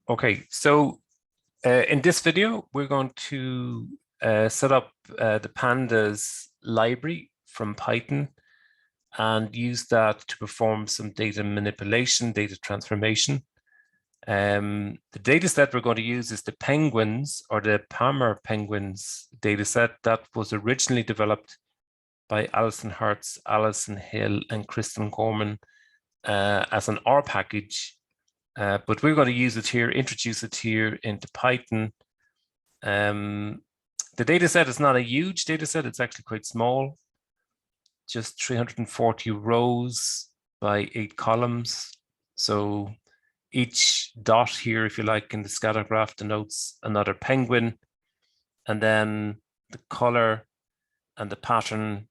Okay, so in this video, we're going to set up the Pandas library from Python and use that to perform some data manipulation, data transformation. The data set we're going to use is the penguins or the Palmer penguins data set that was originally developed by Alison Hertz, Alison Hill, and Kristen Gorman as an R package. But we're going to use it here, introduce it here into Python. The data set is not a huge data set. It's actually quite small, just 340 rows by 8 columns. So each dot here, if you like, in the scatter graph denotes another penguin. And then the color and the pattern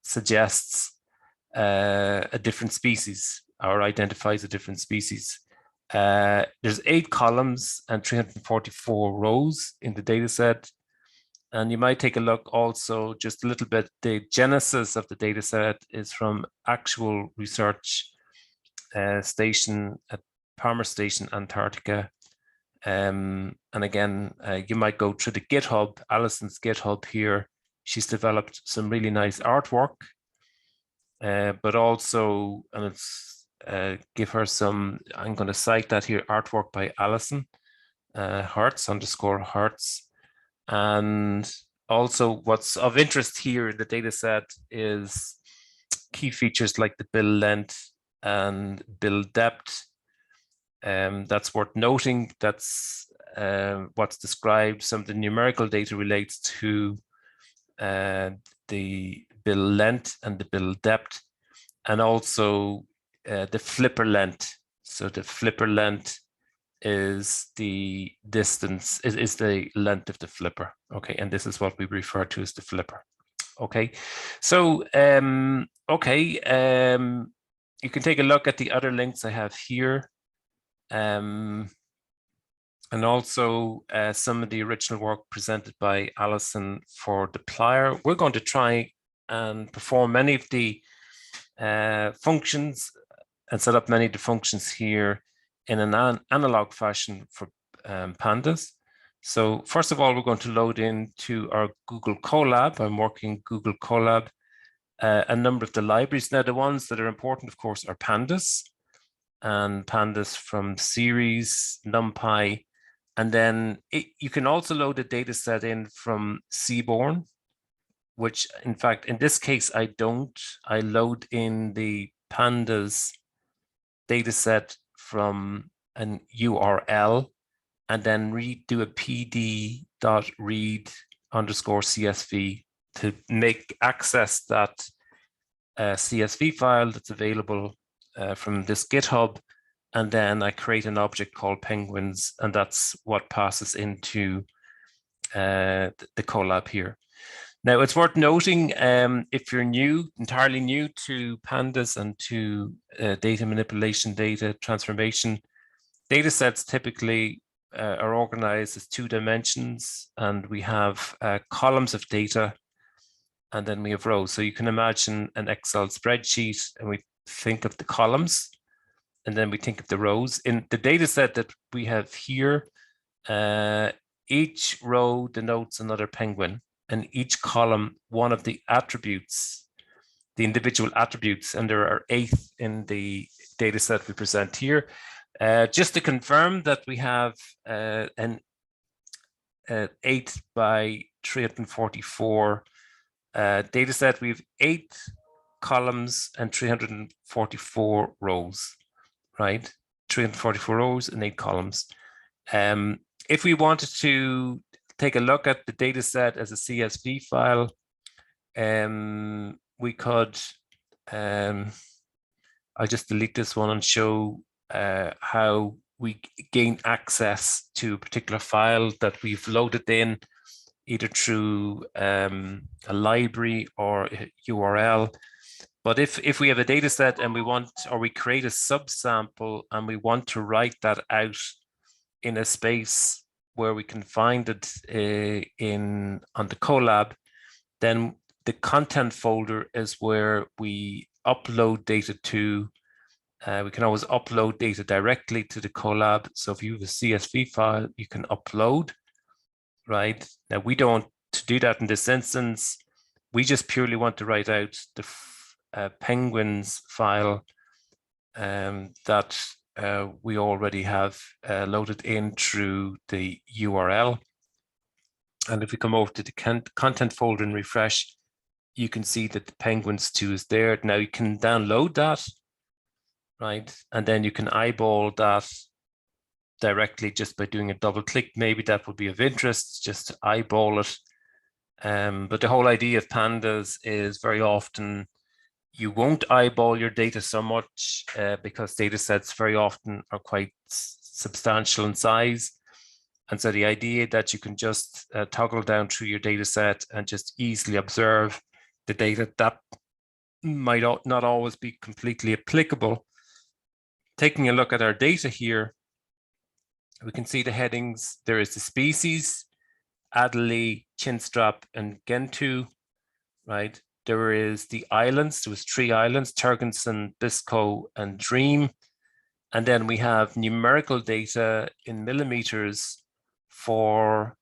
suggests a different species or identifies a different species. There's 8 columns and 344 rows in the data set. And you might take a look also just a little bit. The genesis of the data set is from actual research station at Palmer Station, Antarctica. And again, you might go through the GitHub, Alison's GitHub here. She's developed some really nice artwork, but also, and it's give her some, I'm going to cite that here, artwork by Alison Hertz _Hertz. And also what's of interest here in the data set is key features like the bill length and bill depth. That's worth noting. That's what's described. Some of the numerical data relates to the bill length and the bill depth, and also the flipper length. So the flipper length is the distance, is the length of the flipper. Okay, and this is what we refer to as the flipper. Okay, so you can take a look at the other links I have here. And also some of the original work presented by Alison for dplyr. We're going to try and perform many of the functions and set up many of the functions here in an analog fashion for pandas. So first of all, we're going to load into our Google Colab. I'm working Google Colab, a number of the libraries. Now, the ones that are important, of course, are pandas, and pandas from series, NumPy, and then you can also load a data set in from Seaborn, which in fact, in this case, I don't. I load in the pandas data set from an URL and then do a pd.read_CSV to make access that CSV file that's available from this GitHub, and then I create an object called penguins, and that's what passes into the Colab here. Now, it's worth noting, if you're entirely new to pandas and to data manipulation, data transformation, data sets typically are organized as 2 dimensions, and we have columns of data, and then we have rows. So you can imagine an Excel spreadsheet, and we think of the columns, and then we think of the rows. In the data set that we have here, each row denotes another penguin, and each column, one of the attributes, the individual attributes, and there are 8 in the data set we present here. Just to confirm that we have an 8 by 344 data set, we have 8 columns and 344 rows, right? 344 rows and 8 columns. If we wanted to take a look at the data set as a CSV file, we could, I'll just delete this one and show how we gain access to a particular file that we've loaded in, either through a library or a URL. But if we have a data set and we want, or we create a subsample and we want to write that out in a space where we can find it on the Colab, then the content folder is where we upload data to, We can always upload data directly to the colab. So if you have a CSV file, you can upload, right? Now we don't to do that in this instance. We just purely want to write out the penguins file that we already have loaded in through the URL. And if we come over to the content folder and refresh, you can see that the penguins2 is there. Now you can download that, right? And then you can eyeball that directly just by doing a double click. Maybe that would be of interest, just to eyeball it. But the whole idea of pandas is very often you won't eyeball your data so much because data sets very often are quite substantial in size. And so the idea that you can just toggle down through your data set and just easily observe the data that might not always be completely applicable. Taking a look at our data here, we can see the headings. There is the species, Adelie, Chinstrap, and Gentoo, right? There is the islands. There was 3 islands, Turgensen, Biscoe, and Dream. And then we have numerical data in millimeters for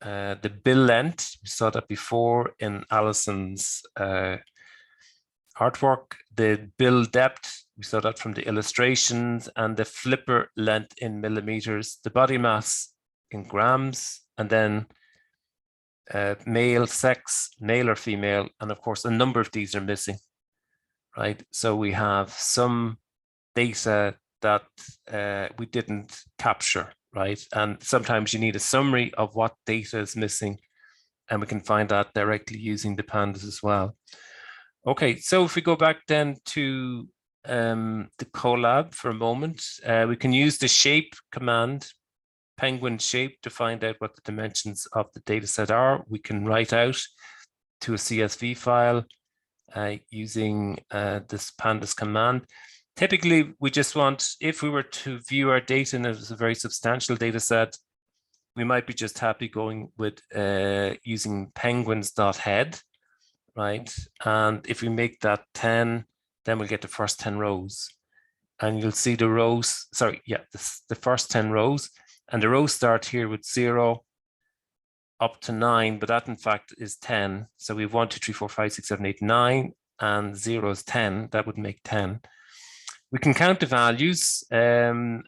the bill length. We saw that before in Alison's artwork. The bill depth, we saw that from the illustrations, and the flipper length in millimeters, the body mass in grams, and then male sex, male or female, and of course a number of these are missing, right? So we have some data that we didn't capture, right? And sometimes you need a summary of what data is missing, and we can find that directly using the pandas as well. Okay, so if we go back then to the colab for a moment, we can use the shape command, penguins.shape, to find out what the dimensions of the data set are. We can write out to a CSV file using this pandas command. Typically, we just want, if we were to view our data and it was a very substantial data set, we might be just happy going with using penguins.head, right? And if we make that 10, then we'll get the first 10 rows. And you'll see the rows, sorry, yeah, the first 10 rows. And the rows start here with 0 up to 9, but that in fact is 10. So we have 1, 2, 3, 4, 5, 6, 7, 8, 9, and 0 is 10. That would make 10. We can count the values, and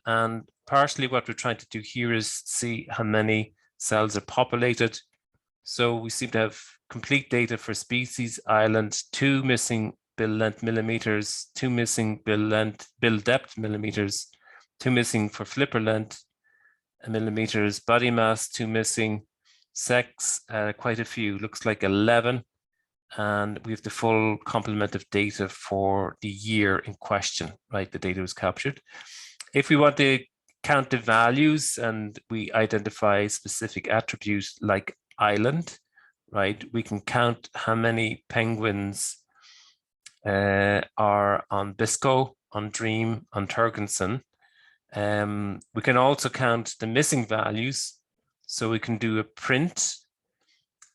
partially what we're trying to do here is see how many cells are populated. So we seem to have complete data for species, island, 2 missing bill length millimeters, 2 missing bill depth millimeters, 2 missing for flipper length millimeters, body mass 2 missing, sex quite a few, looks like 11, and we have the full complement of data for the year in question, right? The data was captured. If we want to count the values and we identify specific attributes like island, right? We can count how many penguins are on Biscoe, on Dream, on Turgensen. We can also count the missing values. So we can do a print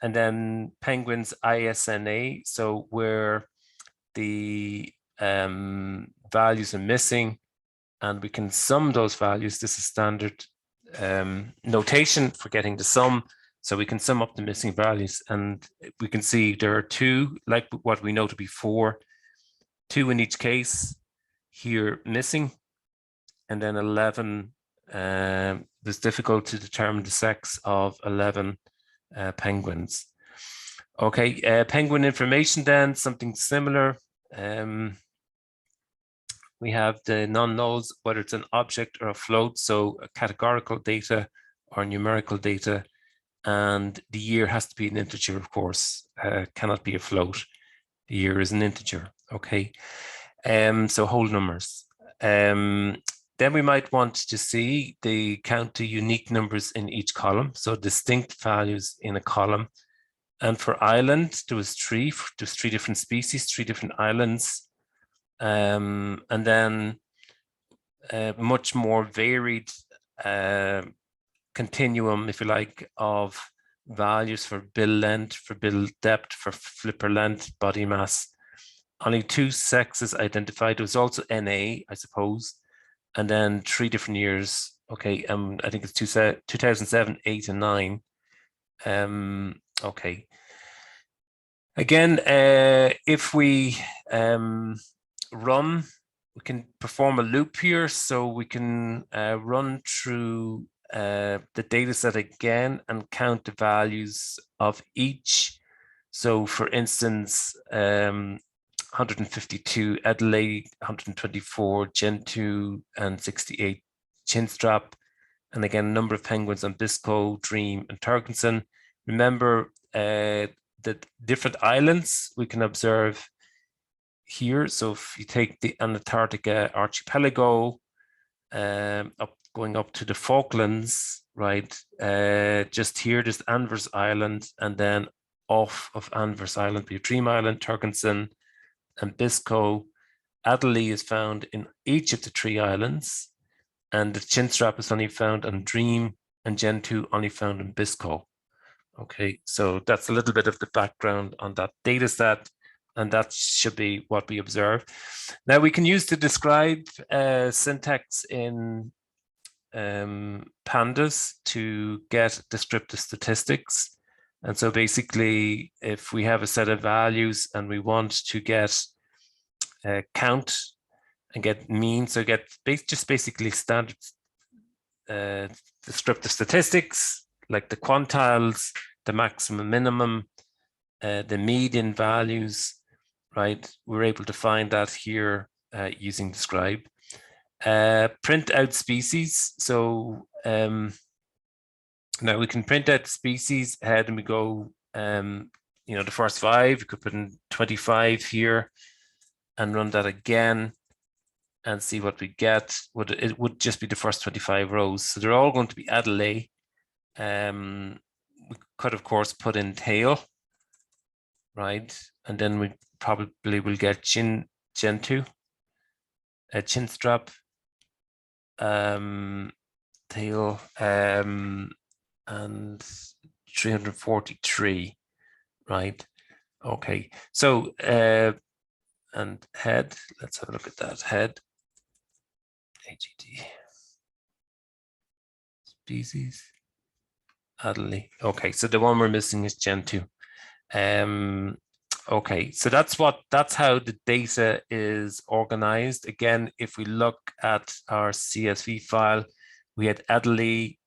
and then penguins.isna, so where the values are missing, and we can sum those values. This is standard notation for getting the sum. So we can sum up the missing values, and we can see there are 2, like what we noted before, 2 in each case here missing, and then 11. It's difficult to determine the sex of 11 penguins. Okay, penguin information then, something similar. We have the non-nulls, whether it's an object or a float, so categorical data or numerical data, and the year has to be an integer, of course, cannot be a float. The year is an integer, okay? So whole numbers. Then we might want to see the count the unique numbers in each column, so distinct values in a column. And for island, there was 3. There's 3 different species, 3 different islands, and then much more varied continuum, if you like, of values for bill length, for bill depth, for flipper length, body mass, only 2 sexes identified. There was also NA, I suppose, and then 3 different years. Okay, I think it's 2007, 8, and 9. Okay. Again, if we run, we can perform a loop here, so we can run through the data set again and count the values of each. So for instance, 152 Adelaide, 124 Gentoo, and 68 Chinstrap. And again, number of penguins on Biscoe, Dream, and Turkington. Remember the different islands we can observe here. So if you take the Antarctica archipelago, going up to the Falklands, right? Just here, there's Anvers Island, and then off of Anvers Island, be Dream Island, Turkington, and Biscoe. Adelaide is found in each of the 3 islands, and the Chinstrap is only found on Dream, and Gentoo only found in Biscoe. Okay, so that's a little bit of the background on that data set, and that should be what we observe. Now we can use the describe syntax in Pandas to get descriptive statistics. And so basically, if we have a set of values and we want to get count and get mean, so get just basically standard descriptive statistics, like the quantiles, the maximum, minimum, the median values, right? We're able to find that here using describe. Print out species. So now we can print out species head, and we go, you know, the first 5. We could put in 25 here and run that again and see what we get. It would just be the first 25 rows. So they're all going to be Adelaide. We could, of course, put in tail, right? And then we probably will get Gentoo, Chinstrap, tail, and 343, right? Okay, so and head, let's have a look at that. Head, AGT, species, Adelaide. Okay, so the one we're missing is Gentoo. Okay, so that's how the data is organized. Again, if we look at our CSV file, we had Adelaide,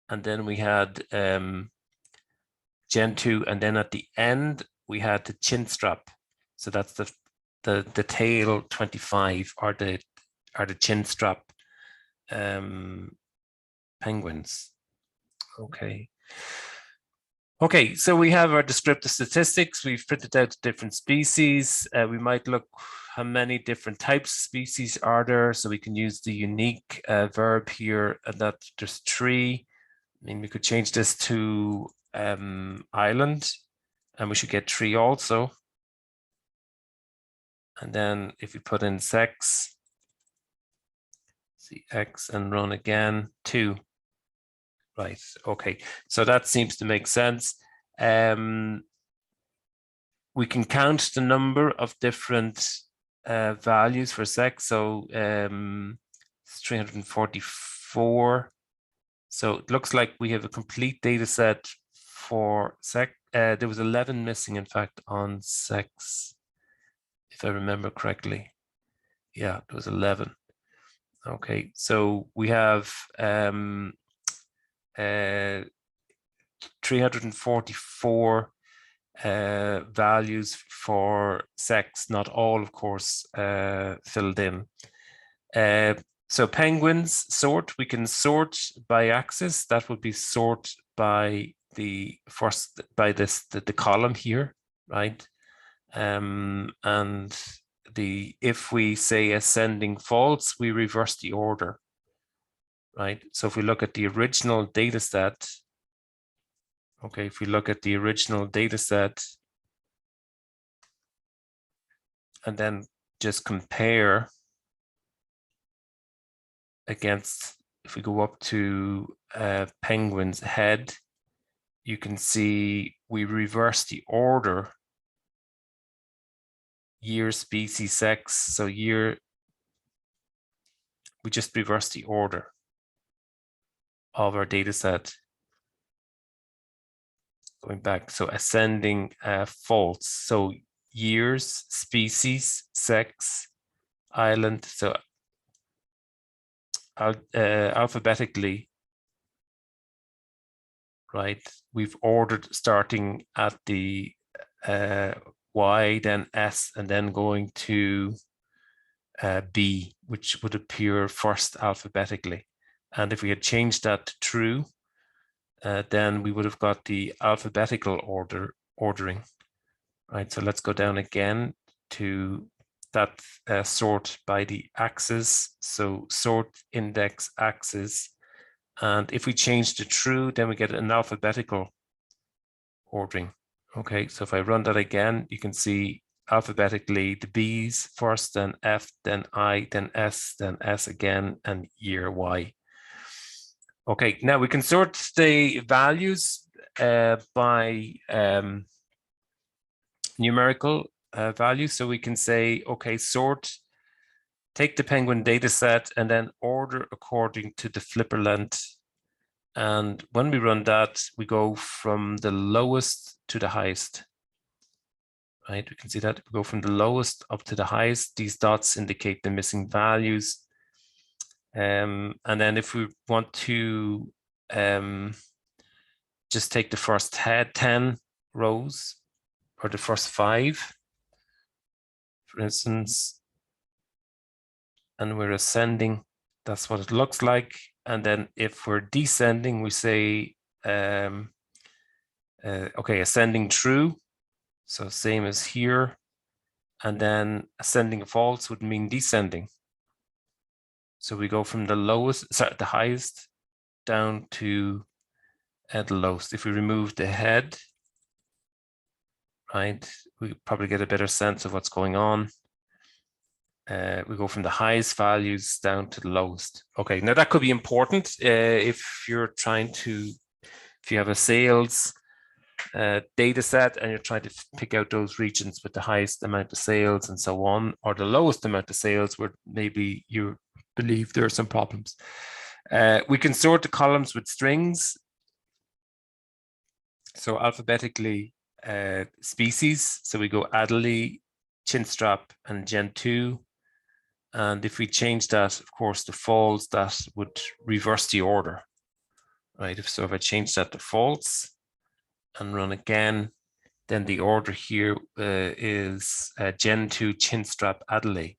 and then we had Gentoo, and then at the end we had the Chinstrap. So that's the tail 25 are the Chinstrap penguins. Okay. Okay, so we have our descriptive statistics. We've printed out different species. We might look how many different types of species are there. So we can use the unique verb here, and that there's 3. I mean, we could change this to island, and we should get 3 also. And then if we put in sex, CX, and run again, 2. Right, okay, so that seems to make sense. We can count the number of different values for sex. So it's 344. So it looks like we have a complete data set for sex. There was 11 missing, in fact, on sex, if I remember correctly. Yeah, there was 11. Okay, so we have 344 values for sex, not all, of course, filled in. So penguins sort, we can sort by axis. That would be sort by the column here, right? And if we say ascending false, we reverse the order, right? So if we look at the original data set, okay, if we look at the original data set and then just compare against, if we go up to penguins.head, you can see we reverse the order year, species, sex. So year, we just reverse the order of our data set. Going back, so ascending false. So years, species, sex, island. So alphabetically, right? We've ordered starting at the Y, then S, and then going to B, which would appear first alphabetically. And if we had changed that to true, then we would have got the alphabetical ordering, right? So let's go down again to that sort by the axis. So sort index axis. And if we change to true, then we get an alphabetical ordering. Okay, so if I run that again, you can see alphabetically the B's first, then F, then I, then S again, and year Y. Okay, now we can sort the values by numerical values. So we can say, okay, sort, take the penguin data set and then order according to the flipper length. And when we run that, we go from the lowest to the highest. Right, we can see that we go from the lowest up to the highest. These dots indicate the missing values. And then if we want to just take the first 10 rows or the first 5, for instance, and we're ascending, that's what it looks like. And then if we're descending, we say, okay, ascending true. So same as here. And then ascending false would mean descending. So we go from the lowest, sorry, the highest down to the lowest. If we remove the head, right, we probably get a better sense of what's going on. We go from the highest values down to the lowest. Okay, now that could be important if you're trying to, if you have a sales data set and you're trying to pick out those regions with the highest amount of sales and so on, or the lowest amount of sales where maybe you believe there are some problems. We can sort the columns with strings. So alphabetically species. So we go Adderley, Chinstrap, and Gen2. And if we change that, of course, to false, that would reverse the order, right? So if I change that to false and run again, then the order here is Gen2, Chinstrap, Adderley,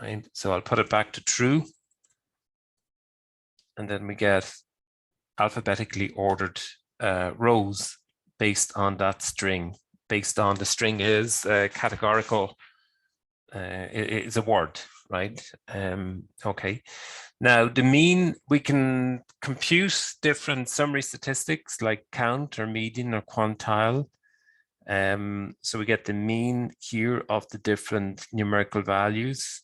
right? So I'll put it back to true. And then we get alphabetically ordered rows based on that string, based on the string is categorical, it's a word, right? Okay. Now the mean, we can compute different summary statistics like count or median or quantile. So we get the mean here of the different numerical values,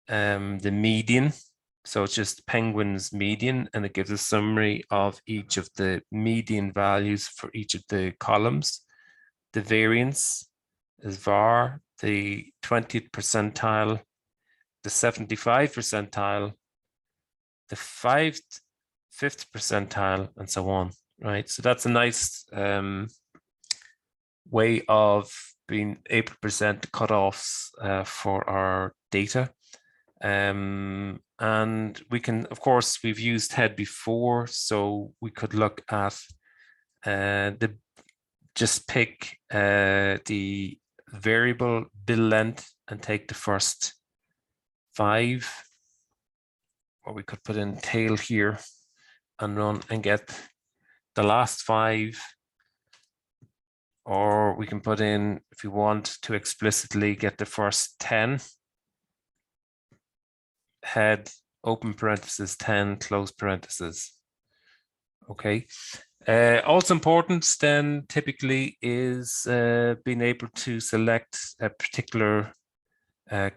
the median. So it's just penguins median, and it gives a summary of each of the median values for each of the columns. The variance is var, the 20th percentile, the 75 percentile, the 5th percentile, and so on, right? So that's a nice way of being able to present cutoffs for our data. And we can, of course, we've used head before, so we could look at just pick the variable bill length and take the first 5, or we could put in tail here and run and get the last 5, or we can put in, if we want to explicitly get the first 10, head, open parenthesis, 10, close parenthesis. Okay. Also important then typically is being able to select a particular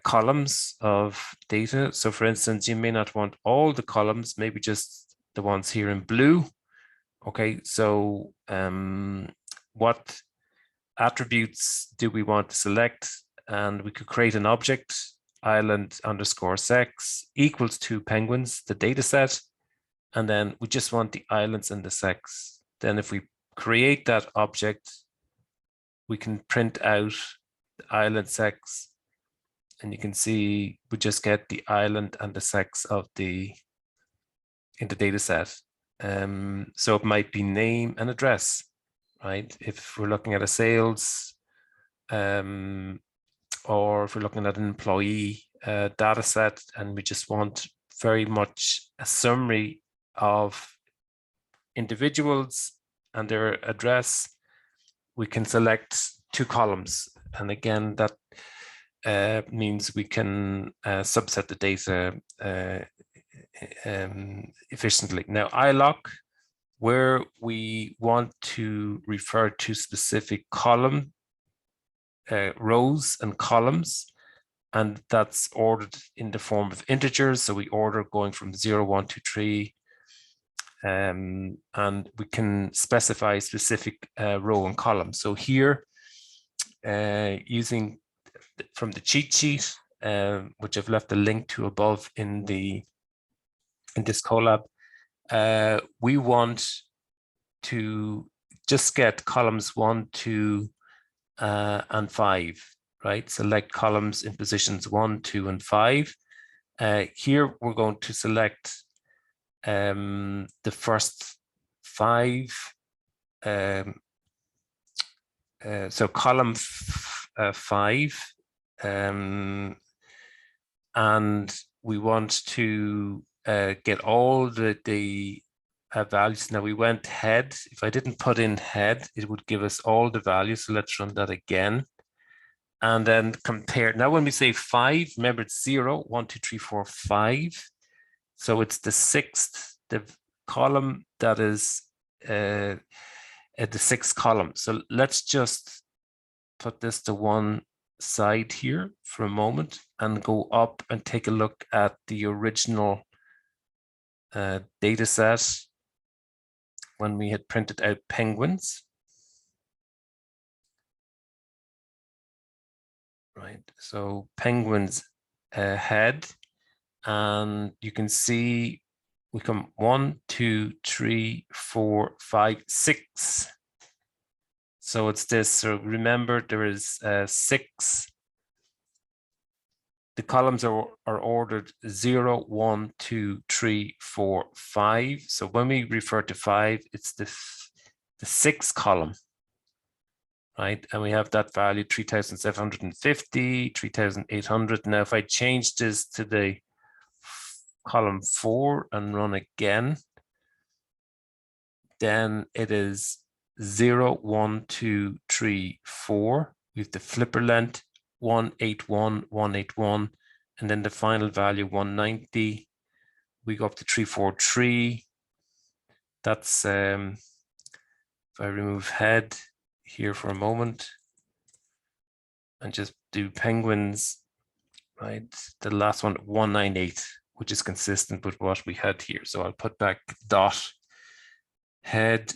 columns of data. So for instance, you may not want all the columns, maybe just the ones here in blue. Okay, so what attributes do we want to select? and we could create an object, island_sex equals to penguins, the data set, and then we just want the islands and the sex. Then if we create that object, we can print out the island sex, and you can see we just get the island and the sex of in the data set. So it might be name and address, right? If we're looking at a sales, or if we're looking at an employee data set, and we just want very much a summary of individuals and their address, we can select 2 columns. And again, that means we can subset the data efficiently. Now, iloc, where we want to refer to specific column, rows and columns, and that's ordered in the form of integers. So we order going from 0, 1, 2, 3, and we can specify specific row and column. So here, using from the cheat sheet, which I've left a link to above in this colab, we want to just get columns 1, 2, and 5, right? Select columns in positions 1, 2, and 5. Here we're going to select the first 5. So column 5, and we want to get all the values. Now we went head. If I didn't put in head, it would give us all the values. So let's run that again. And then compare. Now when we say 5, remember it's 0, 1, 2, 3, 4, 5. So it's the 6th, the column that is at the 6th column. So let's just put this to one side here for a moment and go up and take a look at the original data set when we had printed out penguins. Right, so penguins.head, and you can see we come 1, 2, 3, 4, 5, 6. So it's this. So remember, there is 6. The columns are ordered 0, 1, 2, 3, 4, 5. So when we refer to 5, it's the 6th column, right? And we have that value 3,750, 3,800. Now, if I change this to the column 4 and run again, then it is 0, 1, 2, 3, 4. We have the flipper length 181, 181, and then the final value 190. We go up to 343. That's if I remove head here for a moment and just do penguins, right? The last one 198, which is consistent with what we had here. So I'll put back .head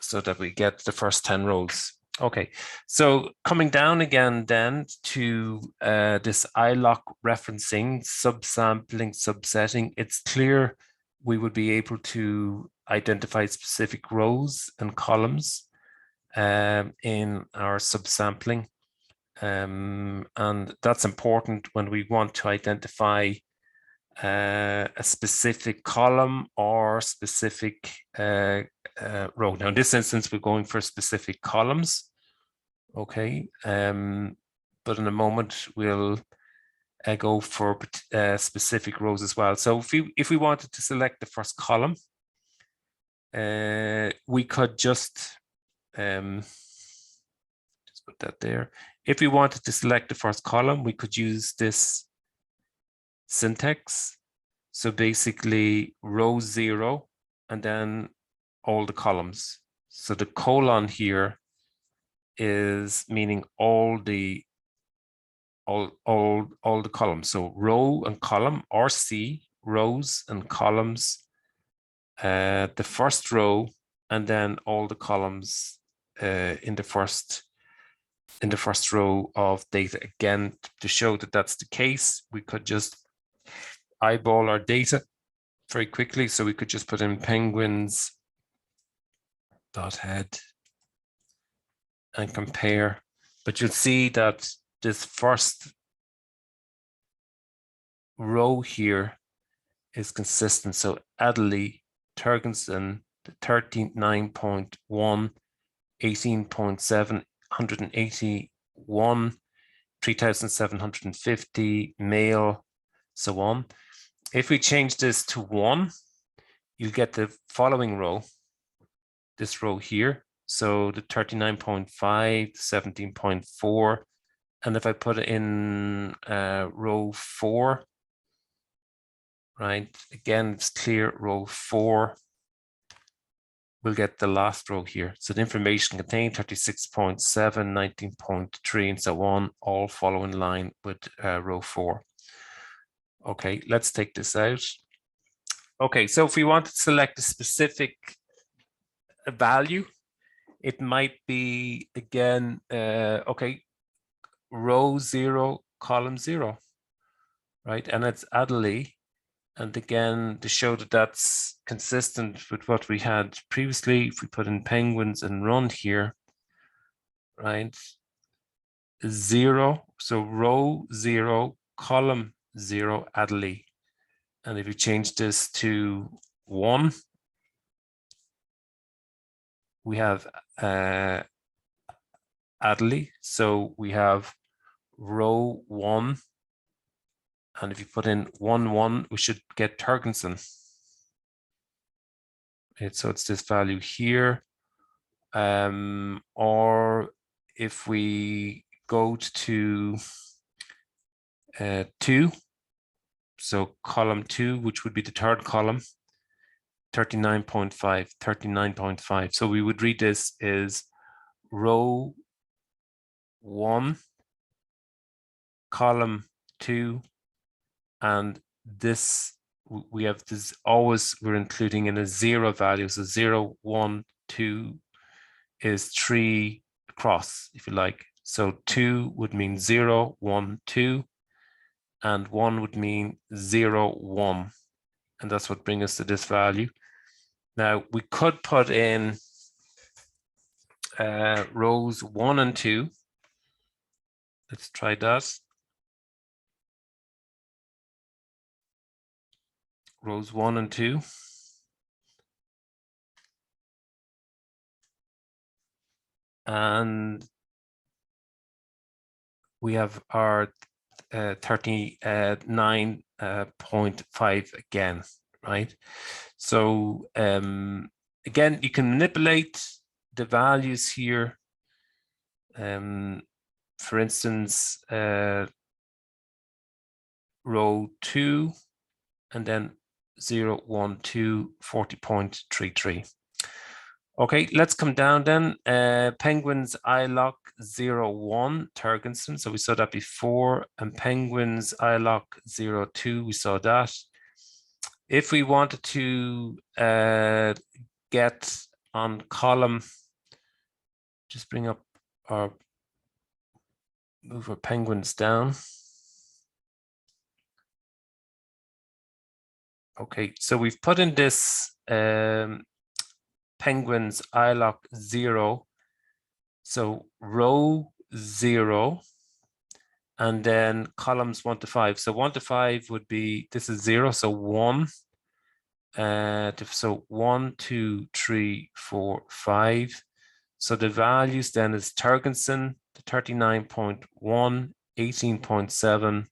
so that we get the first 10 rows. Okay, so coming down again then to this iloc referencing, subsampling, subsetting, it's clear we would be able to identify specific rows and columns in our subsampling. And that's important when we want to identify a specific column or specific row. Now in this instance, we're going for specific columns. Okay, but in a moment we'll go for specific rows as well. So if we wanted to select the first column, we could just put that there. If we wanted to select the first column, we could use this syntax. So basically row 0 and then all the columns. So the colon here is meaning all the columns. So row and column, RC, rows and columns, the first row, and then all the columns in the first in the first row of data. Again, to show that that's the case, we could just eyeball our data very quickly. So we could just put in penguins.head and compare. But you'll see that this first row here is consistent. So Adderley, Turgensen, 39.1, 18.7, 181, 3,750, male, so on. If we change this to 1, you'll get the following row, this row here. So the 39.5, 17.4. And if I put it in row 4, right, again, it's clear, row 4, we'll get the last row here. So the information contained 36.7, 19.3, and so on, all follow in line with row 4. Okay, let's take this out. Okay, so if we want to select a specific value, it might be, again, okay, row 0, column 0, right? And it's Adderley. And again, to show that that's consistent with what we had previously, if we put in penguins and run here, right? 0, so row 0, column 0, Adderley. And if you change this to 1, we have Adderley. So we have row 1. And if you put in 1, 1, we should get Turgensen. So it's this value here. Or if we go to 2, so column 2, which would be the third column, 39.5, 39.5. So we would read this as row 1, column 2, and this, we have this always, we're including in a 0 value. So 0, 1, 2 is 3 across, if you like. So 2 would mean 0, 1, 2, and 1 would mean 0, 1. And that's what brings us to this value. Now we could put in rows 1 and 2. Let's try that. Rows 1 and 2. And we have our 39.5 again, right? So again, you can manipulate the values here. For instance, row 2 and then 0, 1, 2, 40.33. Okay, let's come down then. Penguins iloc 0, 1, Turgensen. So we saw that before. And penguins iloc 0, 2, we saw that. If we wanted to get on column, just bring up our, move our penguins down. Okay, so we've put in this penguins iloc 0, so row 0, and then columns 1 to 5. So 1 to 5 would be, this is 0, so 1. So 1, 2, 3, 4, 5. So the values then is Turgensen, 39.1, 18.7,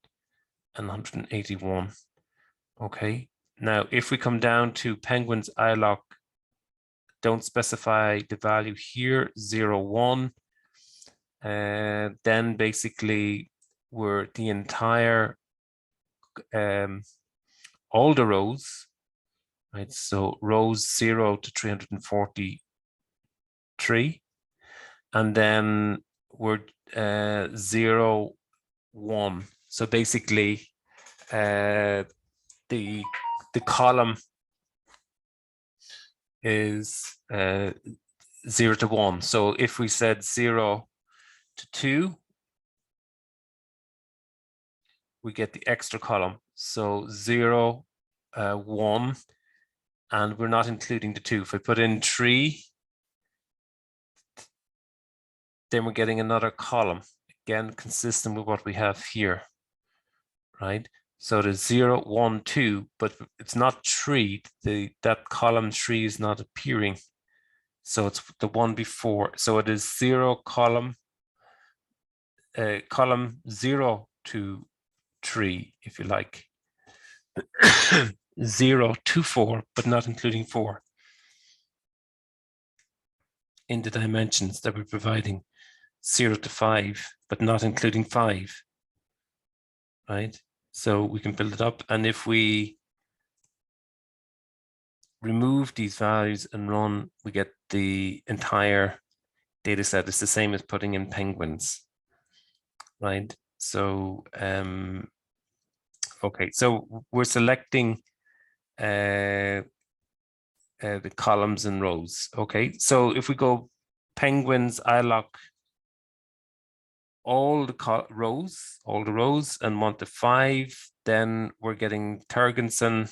and 181. Okay. Now, if we come down to penguins iloc, don't specify the value here, 0, 1. Then basically we're the entire, all the rows, right? So rows 0 to 343. And then we're 0, 1. So basically the column is 0 to 1. So if we said 0 to 2, we get the extra column. So 0, 1, and we're not including the 2. If I put in 3, then we're getting another column. Again, consistent with what we have here, right? So there's 0, 1, 2, but it's not 3. That column 3 is not appearing. So it's the one before. So it is 0 column 0 to 3, if you like. 0 to 4, but not including 4 in the dimensions that we're providing. 0 to 5, but not including 5, right? So we can build it up. And if we remove these values and run, we get the entire data set. It's the same as putting in penguins, right? So, okay, so we're selecting the columns and rows. Okay, so if we go penguins, iloc all the rows and want the 5, then we're getting Turgensen.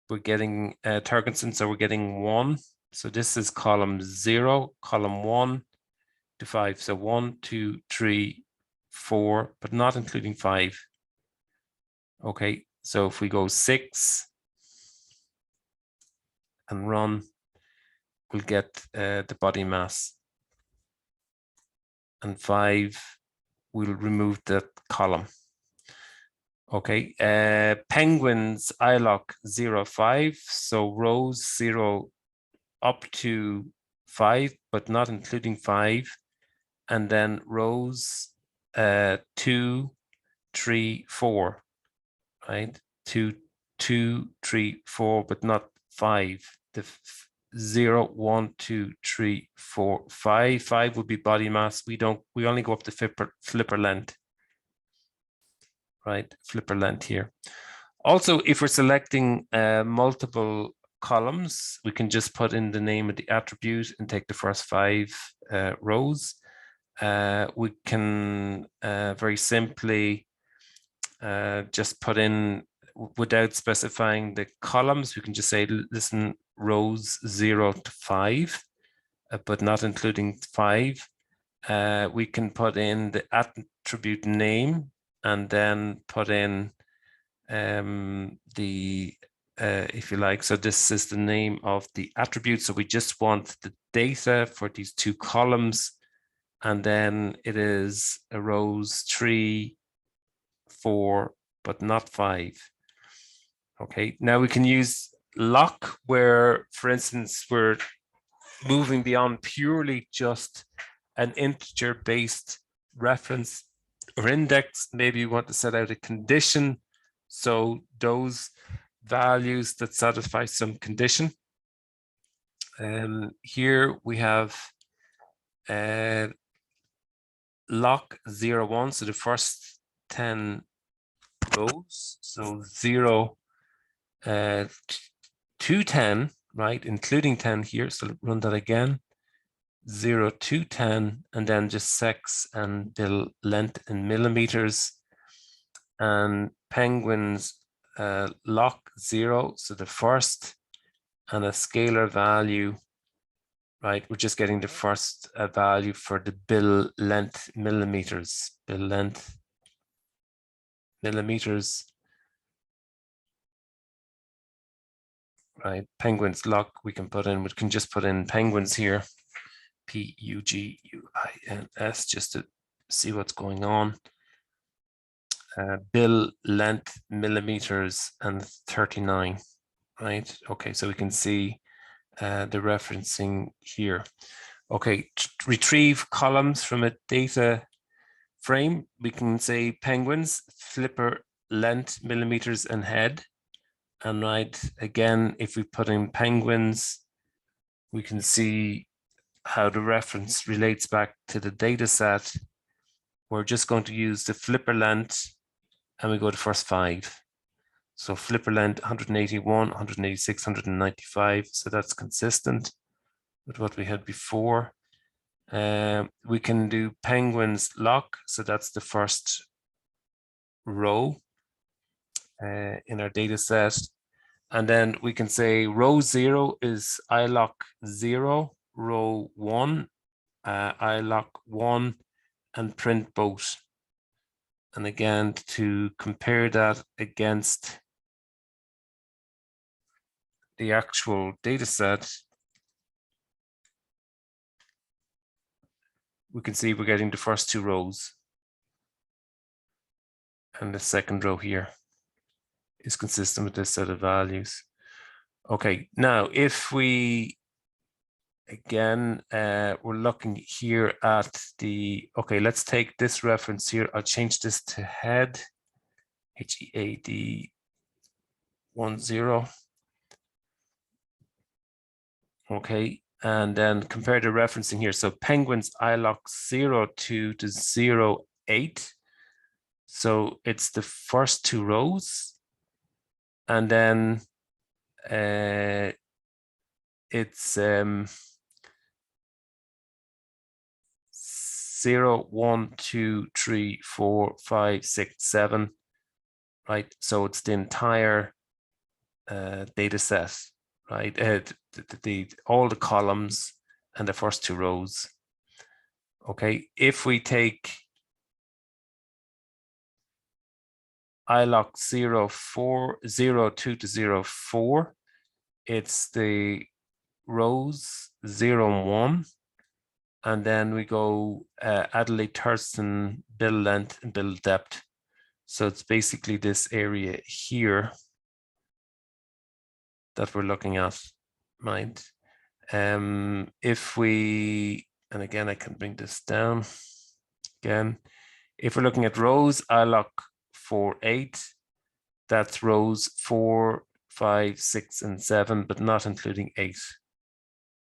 We're getting Turgensen, so we're getting 1. So this is column 0, column 1 to 5. So 1, 2, 3, 4, but not including 5. Okay, so if we go 6 and run, we'll get the body mass. And 5, we'll remove that column. Okay, penguins, iloc 0, 5. So rows 0 up to 5, but not including 5. And then rows 2, 3, 4, right? 2, 2, 3, 4, but not 5. The 0, 1, 2, 3, 4, 5. 5 would be body mass. We only go up to flipper length, right? Flipper length here. Also, if we're selecting multiple columns, we can just put in the name of the attribute and take the first 5 rows. We can very simply just put in, without specifying the columns, we can just say, listen, rows 0 to 5, but not including 5. We can put in the attribute name and then put in if you like, so this is the name of the attribute. So we just want the data for these 2 columns, and then it is rows 3, 4, but not 5. Okay, now we can use lock where, for instance, we're moving beyond purely just an integer-based reference or index. Maybe you want to set out a condition. So those values that satisfy some condition. Here we have lock 0, 1. So the first 10 rows. So 0 to 10, right? Including 10 here. So run that again. 0 to 10, and then just sex and the length in millimeters. And penguins lock 0, so the first, and a scalar value, right? We're just getting the first value for the bill length millimeters, bill length millimeters, right? Penguins lock, we can just put in penguins here, P-U-G-U-I-N-S, just to see what's going on. Bill length millimeters and 39, right? Okay, so we can see the referencing here. Okay, retrieve columns from a data frame. We can say penguins, flipper length millimeters and head. And right, again, if we put in penguins, we can see how the reference relates back to the data set. We're just going to use the flipper length, and we go to first 5. So flipper length 181, 186, 195. So that's consistent with what we had before. We can do penguins lock, so that's the first row in our data set. And then we can say row 0 is iloc 0, row 1, iloc 1, and print both. And again, to compare that against the actual data set, we can see we're getting the first 2 rows. And the second row here is consistent with this set of values. Okay, now if we, again, we're looking here at the, okay, let's take this reference here. I'll change this to head, HEAD 10. Okay, and then compare the referencing here. So penguins iloc 02 to 08. So it's the first 2 rows. And then it's 0, 1, 2, 3, 4, 5, 6, 7, right? So it's the entire data set, right? All the columns and the first 2 rows. Okay, if we take iloc 02 to 04, it's the rows 0 and 1, and then we go Adelaide Thurston, bill length and bill depth. So it's basically this area here that we're looking at, right? If we, and again, I can bring this down again. If we're looking at rows, iloc 48, that's rows 4, 5, 6, and 7, but not including 8,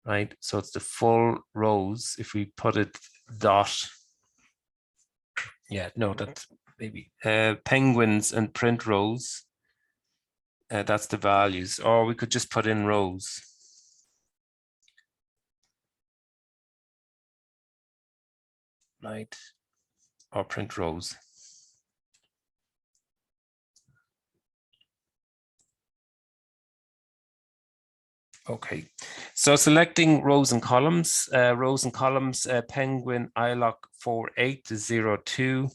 right? So it's the full rows. If we put it dot, yeah, no, that's maybe penguins and print rows. That's the values, or we could just put in rows. Right, or print rows. Okay, so selecting rows and columns. Penguin iloc 48 to 02,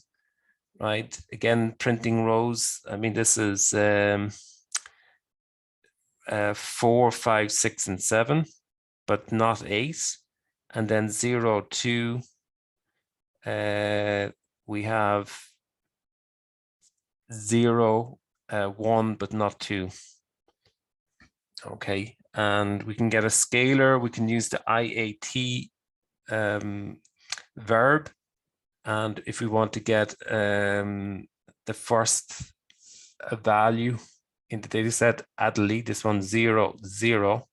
right? Again, printing rows. I mean, this is 4, 5, 6, and 7, but not 8. And then 02, we have 0, 1, but not 2. Okay, and we can get a scalar. We can use the IAT verb. And if we want to get the first value in the data set, Adelaide, this one 0, 0,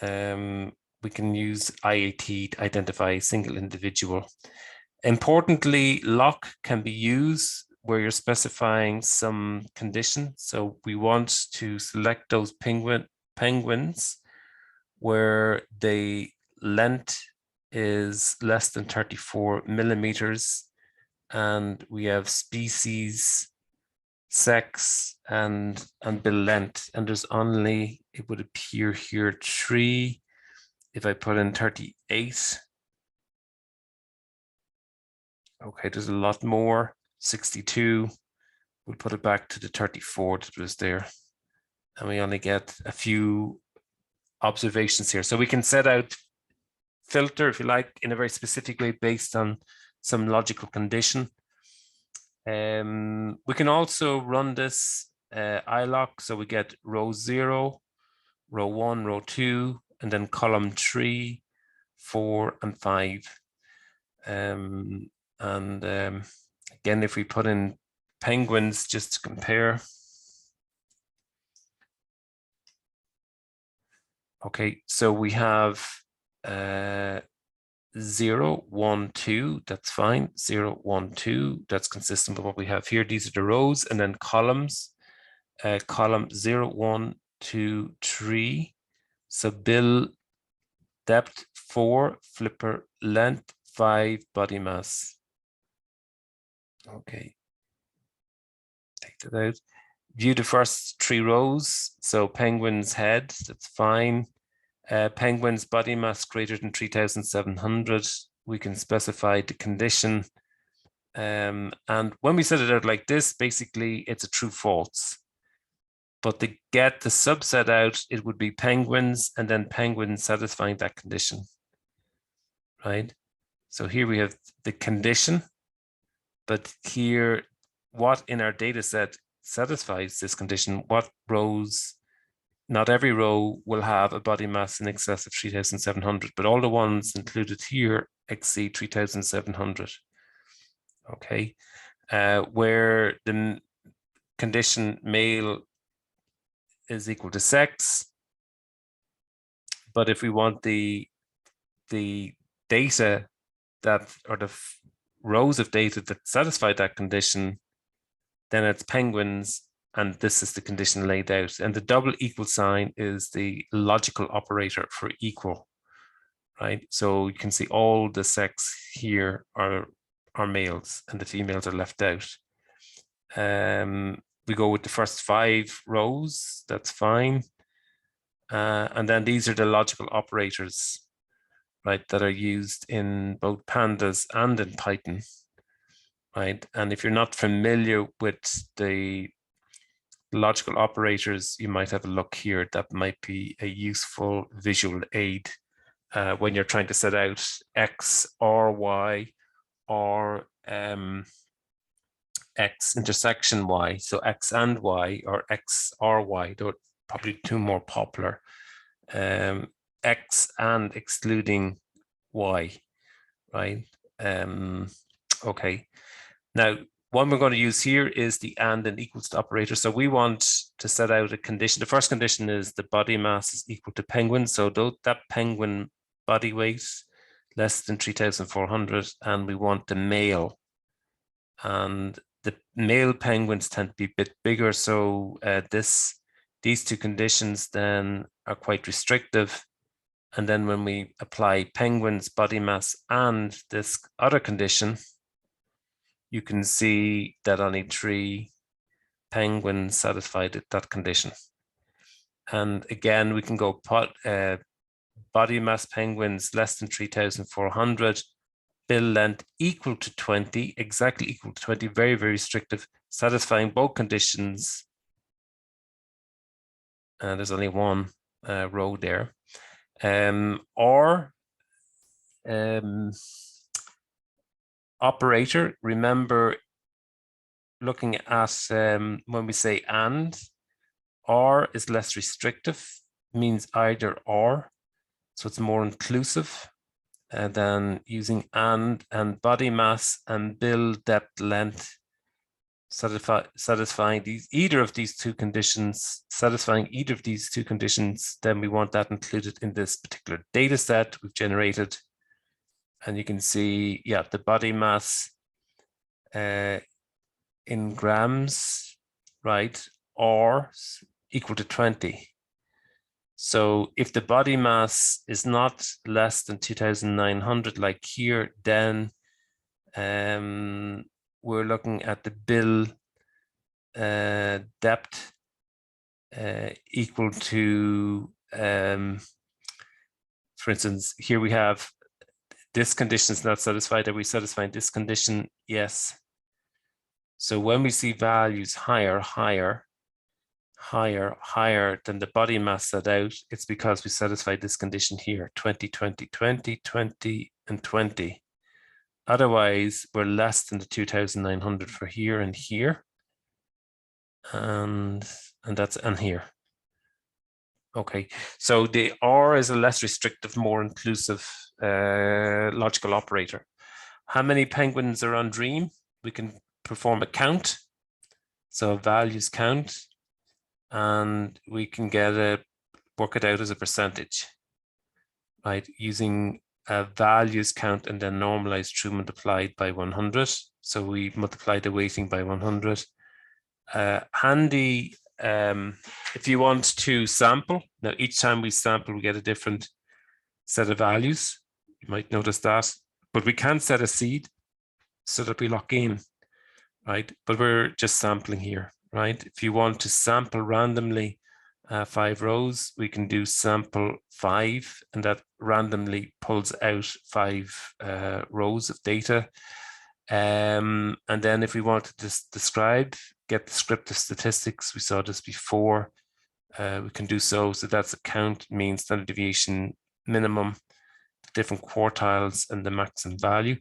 we can use IAT to identify a single individual. Importantly, lock can be used where you're specifying some condition. So we want to select those penguins where the length is less than 34 millimeters, and we have species, sex, and bill length. And there's only, it would appear here, 3. If I put in 38, okay, there's a lot more. 62, we'll put it back to the 34 that was there. And we only get a few observations here. So we can set out filter, if you like, in a very specific way based on some logical condition. We can also run this iloc, so we get row 0, row 1, row 2, and then column 3, 4, and 5. Again, if we put in penguins just to compare. Okay, so we have 0, 1, 2, that's fine. 0, 1, 2, that's consistent with what we have here. These are the rows, and then columns. Column 0, 1, 2, 3. So bill depth 4, flipper length 5, body mass. Okay, take that out. View the first 3 rows. So penguins head, that's fine. Penguins body mass greater than 3,700. We can specify the condition. And when we set it out like this, basically it's a true false. But to get the subset out, it would be penguins and then penguins satisfying that condition, right? So here we have the condition, but here, what in our data set satisfies this condition? What rows? Not every row will have a body mass in excess of 3,700, but all the ones included here exceed 3,700. Okay, where the condition male is equal to sex, but if we want the data that, or the rows of data that satisfy that condition, then it's penguins, and this is the condition laid out. And the double equal sign is the logical operator for equal, right? So you can see all the sex here are males and the females are left out. We go with the first 5 rows, that's fine. And then these are the logical operators, right, that are used in both Pandas and in Python, right? And if you're not familiar with the logical operators, you might have a look here. That might be a useful visual aid when you're trying to set out X or Y or X intersection Y. So X and Y or X or Y, they're probably 2 more popular. X and excluding Y, right? Okay. Now, one we're going to use here is the and equals to operator. So we want to set out a condition. The first condition is the body mass is equal to penguin. So that penguin body weight less than 3,400, and we want the male. And the male penguins tend to be a bit bigger. So these 2 conditions then are quite restrictive. And then when we apply penguins body mass and this other condition, you can see that only 3 penguins satisfied that condition. And again, we can go body mass penguins less than 3,400, bill length equal to 20, exactly equal to 20, very, very restrictive, satisfying both conditions. And there's only 1 row there. Operator, remember looking at when we say and, or is less restrictive, means either or, so it's more inclusive than using and body mass and bill depth length satisfying either of these 2 conditions, then we want that included in this particular data set we've generated. And you can see, yeah, the body mass in grams, right, or equal to 20. So if the body mass is not less than 2,900, like here, then we're looking at the bill depth equal to, for instance, here we have this condition is not satisfied. Are we satisfying this condition? Yes. So when we see values higher than the body mass set out, it's because we satisfied this condition here, 20, 20, 20, 20, and 20. Otherwise, we're less than the 2,900 for here and here. And here. Okay, so the or is a less restrictive, more inclusive logical operator. How many penguins are on Dream? We can perform a count, so values count, and we can work it out as a percentage, right? Using a values count and then normalized through multiplied by 100. So we multiply the weighting by 100. Handy if you want to sample. Now, each time we sample, we get a different set of values. You might notice that, but we can set a seed so that we lock in, right? But we're just sampling here, right? If you want to sample randomly 5 rows, we can do sample 5, and that randomly pulls out 5 rows of data. And then if we want to describe, get descriptive statistics, we saw this before, we can do so. So that's a count, mean, standard deviation, minimum, different quartiles, and the maximum value.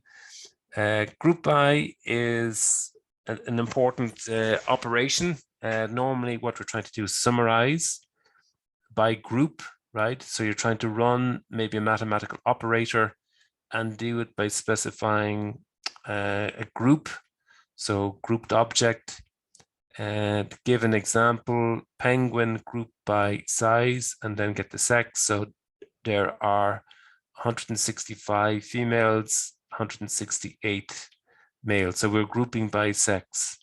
Group by is an important operation. Normally what we're trying to do is summarize by group, right? So you're trying to run maybe a mathematical operator and do it by specifying a group. So grouped object, give an example, penguin group by size, and then get the sex. So there are 165 females, 168 males. So we're grouping by sex.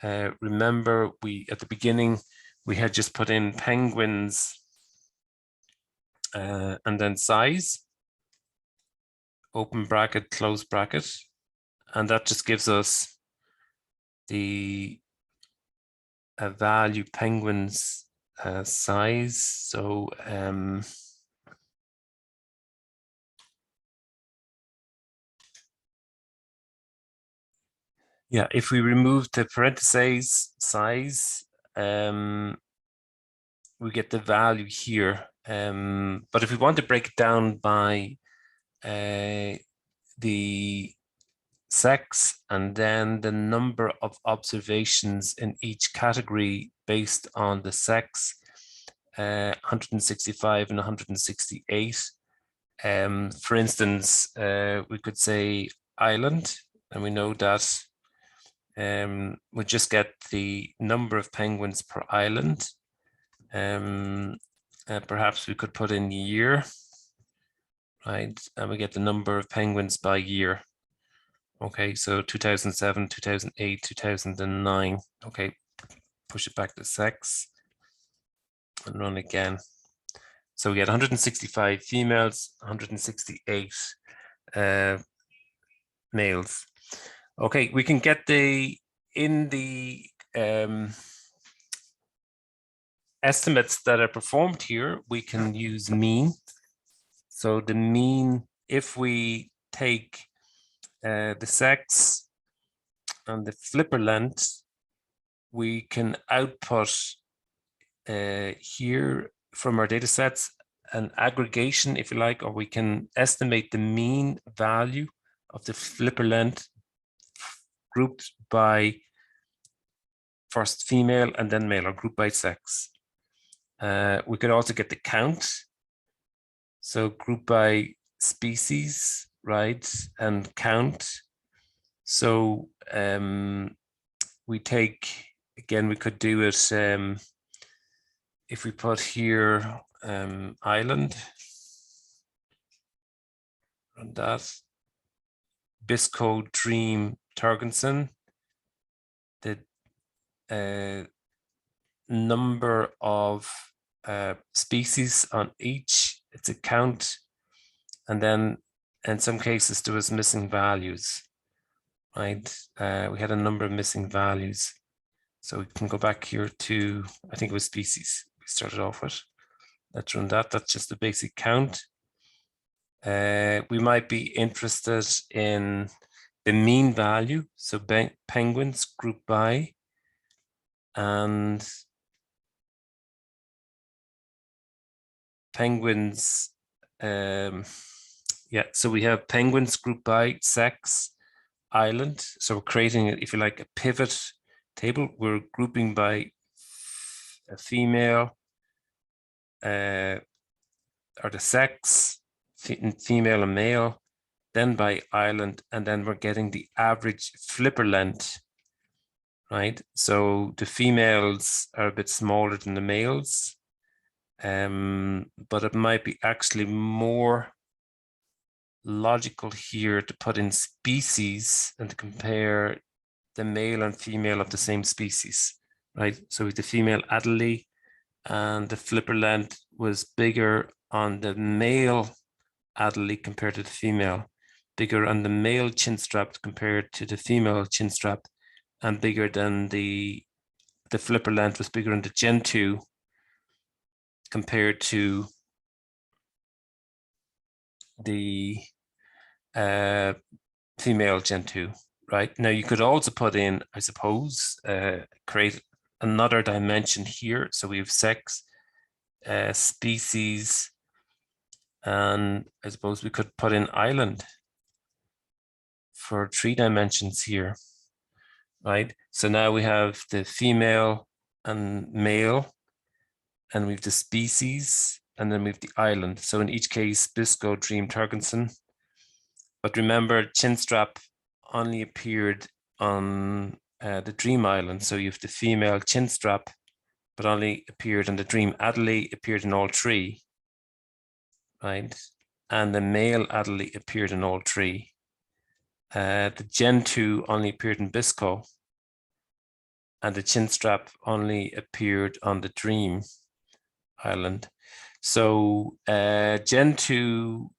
Remember, at the beginning, we had just put in penguins and then size, open bracket, close bracket. And that just gives us the value penguins size. So yeah, if we remove the parentheses size, we get the value here. But if we want to break it down by the sex and then the number of observations in each category based on the sex, 165 and 168. For instance, we could say island, and we know that we just get the number of penguins per island. Perhaps we could put in year, right? And we get the number of penguins by year. Okay, so 2007, 2008, 2009. Okay, push it back to sex and run again. So we get 165 females, 168 males. Okay, we can get in the estimates that are performed here, we can use mean. So the mean, if we take the sex and the flipper length, we can output here from our data sets an aggregation, if you like, or we can estimate the mean value of the flipper length grouped by first female and then male, or grouped by sex. We could also get the count. So group by species, right, and count. So we take, again, we could do it if we put here island, and that, Bisco, Dream, Turgensen, the number of species on each, it's a count, and then in some cases there was missing values, right? We had a number of missing values. So we can go back here to, I think it was species we started off with. Let's run that. That's just the basic count. We might be interested in the mean value. So penguins group by, and penguins, yeah, so we have penguins group by sex, island. So we're creating, if you like, a pivot table. We're grouping by a female, or the sex, female and male, then by island, and then we're getting the average flipper length, right? So the females are a bit smaller than the males, but it might be actually more logical here to put in species and to compare the male and female of the same species, right? So with the female Adelie, and the flipper length was bigger on the male adderley compared to the female, bigger on the male chin strap compared to the female chin strap, and bigger than the flipper length was bigger in the Gen 2 compared to the female Gen 2, right? Now you could also put in, I suppose, create another dimension here. So we have sex, species, and I suppose we could put in island for 3 dimensions here, right? So now we have the female and male, and we have the species, and then we have the island. So in each case, Bisco, Dream, Turgensen. But remember, Chinstrap only appeared on the Dream Island. So you have the female Chinstrap, but only appeared on the Dream. Adderley appeared in all 3, right? And the male Adderley appeared in all 3. The Gen 2 only appeared in Bisco, and the Chinstrap only appeared on the Dream Island. So Gen 2,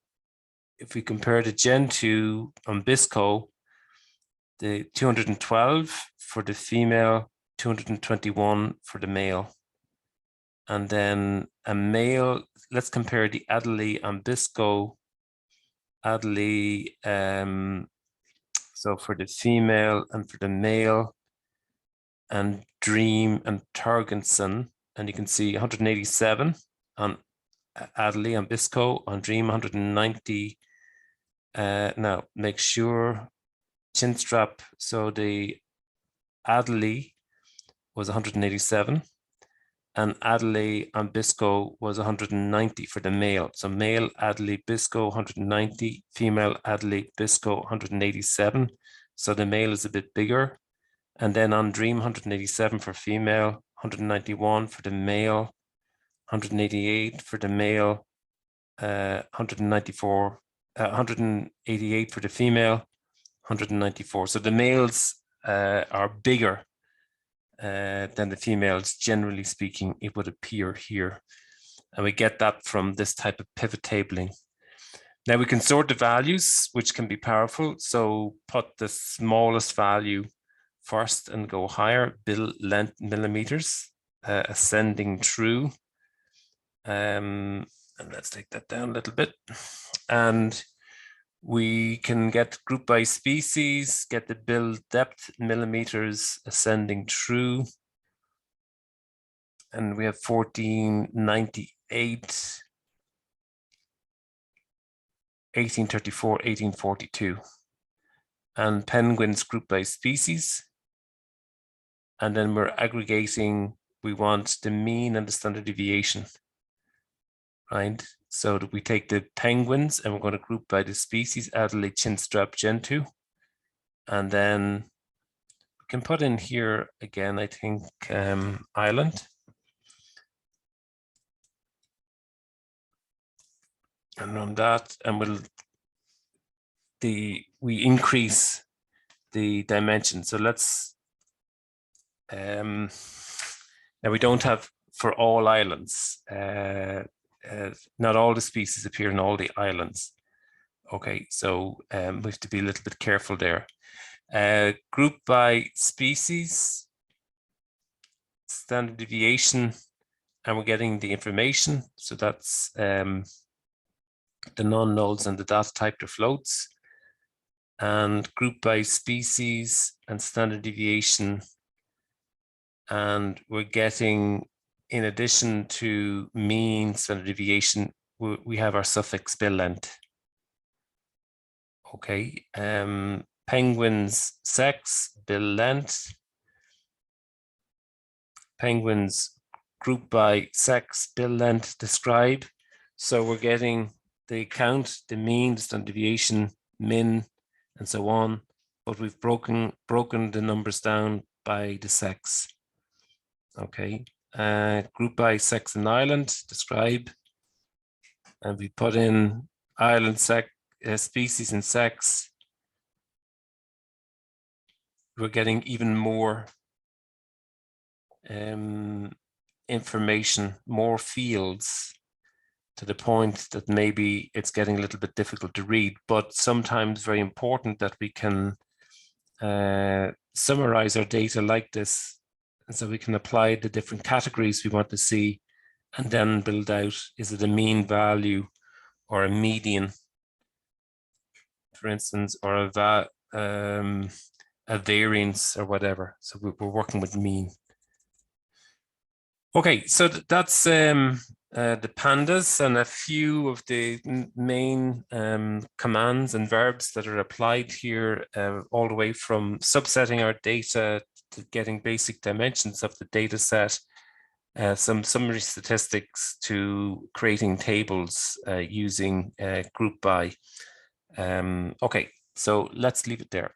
if we compare the Gen 2 on Bisco, the 212 for the female, 221 for the male. And then a male, let's compare the Adderley on Bisco. Adderley, so for the female and for the male, and Dream and Turgensen, and you can see 187 on Adderley and Bisco, on Dream 190. Now make sure Chinstrap, so the Adderley was 187 and Adderley and Bisco was 190 for the male. So male Adderley Bisco 190, female Adderley Bisco 187. So the male is a bit bigger. And then on Dream 187 for female, 191 for the male, 188 for the male, 194, 188 for the female, 194. So the males are bigger than the females, generally speaking, it would appear here. And we get that from this type of pivot tabling. Now we can sort the values, which can be powerful. So put the smallest value first and go higher, bill length millimeters, ascending through. And let's take that down a little bit. And we can get group by species, get the bill depth millimeters ascending through. And we have 1498, 1834, 1842. And penguins group by species. And then we're aggregating, we want the mean and the standard deviation, right? So that we take the penguins and we're going to group by the species, Adderley, Chinstrap, Gen 2. And then we can put in here again, I think, island. And run that, and we increase the dimension. So let's, now we don't have for all islands, not all the species appear in all the islands. Okay, so we have to be a little bit careful there. Group by species, standard deviation, and we're getting the information. So that's the non-nulls and the data type to floats. And group by species and standard deviation. And we're getting, in addition to mean standard deviation, we have our suffix bill length. Okay, penguins sex, bill length. Penguins group by sex, bill length, describe. So we're getting the count, the mean, the standard deviation, min, and so on. But we've broken the numbers down by the sex. Okay, group by sex and island, describe. And we put in island, sex, species and sex. We're getting even more information, more fields. to the point that maybe it's getting a little bit difficult to read, but sometimes very important that we can summarize our data like this, and so we can apply the different categories we want to see and then build out, is it a mean value or a median, for instance, or a variance or whatever. So we're working with mean. Okay, so that's the pandas and a few of the main commands and verbs that are applied here, all the way from subsetting our data to getting basic dimensions of the data set, some summary statistics to creating tables using group by. Okay, so let's leave it there.